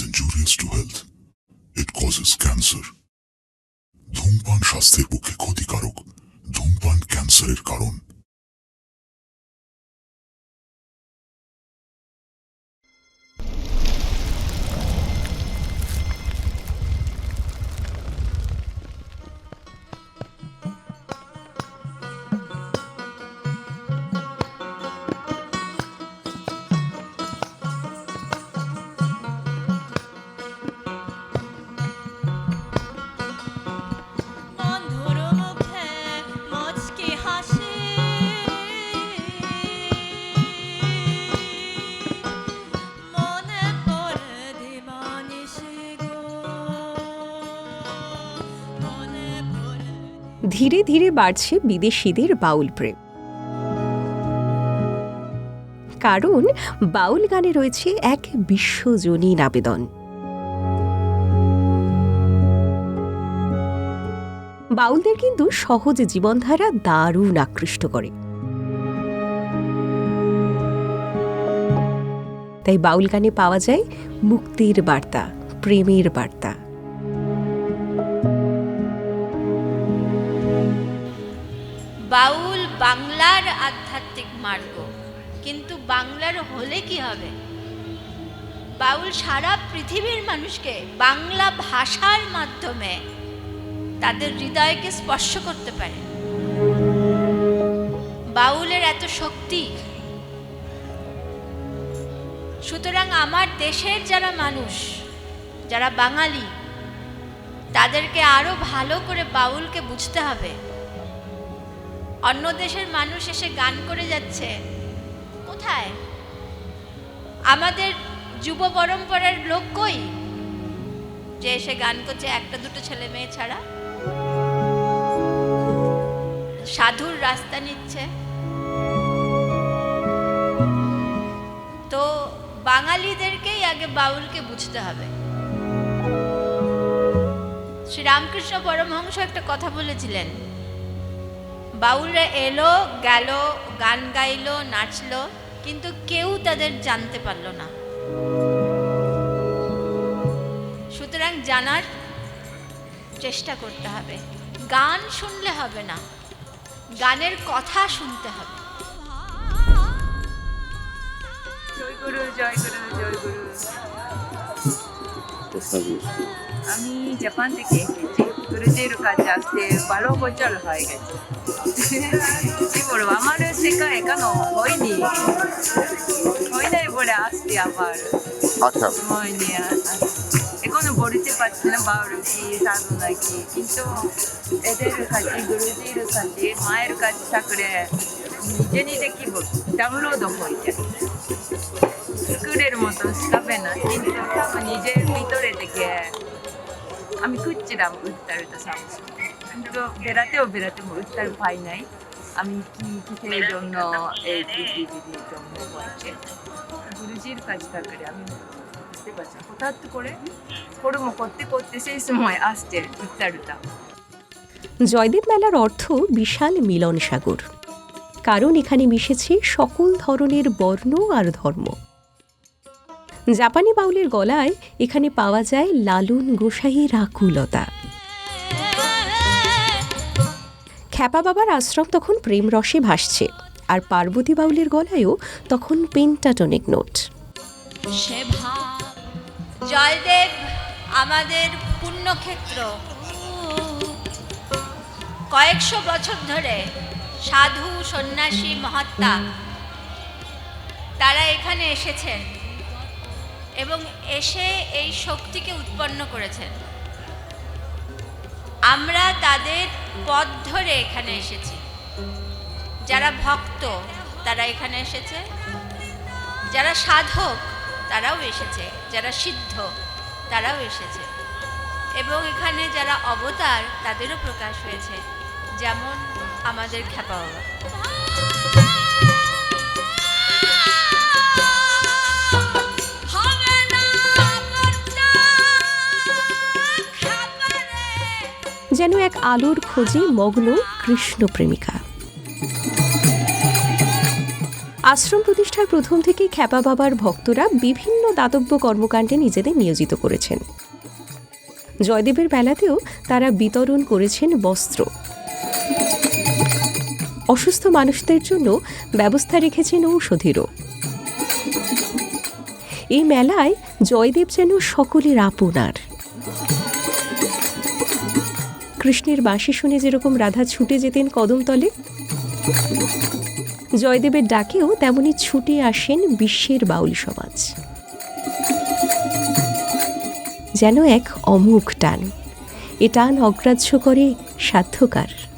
injurious to health. It causes cancer. ধূমপান স্বাস্থ্যের পক্ষে ক্ষতিকারক। ধূমপান ক্যান্সারের কারণ। ধীরে ধীরে বাড়ছে বিদেশিদের বাউল প্রেম। কারণ বাউল গানে রয়েছে এক বিশ্বজনীন আবেদন। বাউলদের কিন্তু সহজ জীবনধারা দারুণ আকৃষ্ট করে। তাই বাউল গানে পাওয়া যায় মুক্তির বার্তা, প্রেমের বার্তা। বাউল বাংলার আধ্যাত্মিক মার্গ, কিন্তু বাংলার হলে কি হবে? বাউল সারা পৃথিবীর মানুষকে বাংলা ভাষার মাধ্যমে তাদের হৃদয়কে স্পর্শ করতে পারে। বাউলের এত শক্তি। সুতরাং আমার দেশের যারা মানুষ, যারা বাঙালি, তাদেরকে আরো ভালো করে বাউলকে বুঝতে হবে। অন্য দেশের মানুষ এসে গান করে যাচ্ছে, কোথায়? আমাদের যুব পরম্পরার লোক কই যে এসে গান করছে? একটা দুটো ছেলে মেয়ে ছাড়া। সাধুর রাস্তা নিচ্ছে। তো বাঙালিদেরকেই আগে বাউলকে বুঝতে হবে। শ্রী রামকৃষ্ণ পরমহংস একটা কথা বলেছিলেন, বাউলরা এলো গেল, গান গাইলো, নাচলো, কিন্তু কেউ তাদের জানতে পারল না। সুতরাং জানার চেষ্টা করতে হবে। গান শুনলে হবে না, গানের কথা শুনতে হবে। জয় গুরু, জয় গুরু, জয় গুরু। আমি জাপান থেকে এসেছি। গুরুজির কাছে আসতে 12 বছর হয়ে গেছে। কি বলবো, আমার শেখা এখনো হয়নি, নাই বলে আসছি আবার। আচ্ছা, হয়নি, এখনো বলতে পারছি না বাউল কি সাধনা কি। কিন্তু এদের কাছে, গুরুজির কাছে, মায়ের কাছে থাকলে নিজে নিজে কি বলবো, ডাউনলোড হয়ে যায়। স্কুলের মতো শিখাবে না, কিন্তু নিজের ভিতরে থেকে আমি খুঁজছিলাম উত্তরটা সাহস, কিন্তু বেড়াতেও উত্তর পাই নাই। আমি কিসের জন্য এই পৃথিবীর জন্য হচ্ছে, গুরুজির কাজ থাকলে আমি বুঝতে পারছি। হঠাৎ করে কর্ম করতে করতে সেই সময় আসছে উত্তরটা। জয়দেব মেলার অর্থ বিশাল মিলন সাগর। কারণ এখানে মিশেছে সকল ধরনের বর্ণ আর ধর্ম। জাপানি বাউলের গলায় এখানে পাওয়া যায় লালন গোসাইয়ের আকুলতা। খ্যাপা বাবার আশ্রম তখন প্রেম রসে ভাসছে, আর পার্বতী বাউলের গলায়ও তখন পেন্টাটনিক নোট। জয়দেব আমাদের পুণ্যক্ষেত্র। কয়েকশো বছর ধরে সাধু, সন্ন্যাসী, মহাত্মা তারা এখানে এসেছেন এবং এসে এই শক্তিকে উৎপন্ন করেছেন। আমরা তাদের পথ ধরে এখানে এসেছি। যারা ভক্ত তারা এখানে এসেছে, যারা সাধক তারাও এসেছে, যারা সিদ্ধ তারাও এসেছে, এবং এখানে যারা অবতার তাদেরও প্রকাশ হয়েছে, যেমন আমাদের খ্যাপা বাবা। যেন এক আলোর খোঁজে মগ্ন কৃষ্ণ প্রেমিকা। আশ্রম প্রতিষ্ঠার প্রথম থেকেই খ্যাপা বাবার ভক্তরা বিভিন্ন দাতব্য কর্মকাণ্ডে নিজেদের নিয়োজিত করেছেন। জয়দেবের বেলাতেও তারা বিতরণ করেছেন বস্ত্র। অসুস্থ মানুষদের জন্য ব্যবস্থা রেখেছেন ঔষধিরও। এই মেলায় জয়দেব যেন সকলের আপনার। কৃষ্ণের বাঁশি শুনে যেরকম রাধা ছুটে যেতেন কদমতলে, জয়দেবের ডাকেও তেমনি ছুটে আসেন বিশ্বের বাউল সমাজ। যেন এক অমোঘ টান, এ টান অগ্রাহ্য করে সাধ্যকার।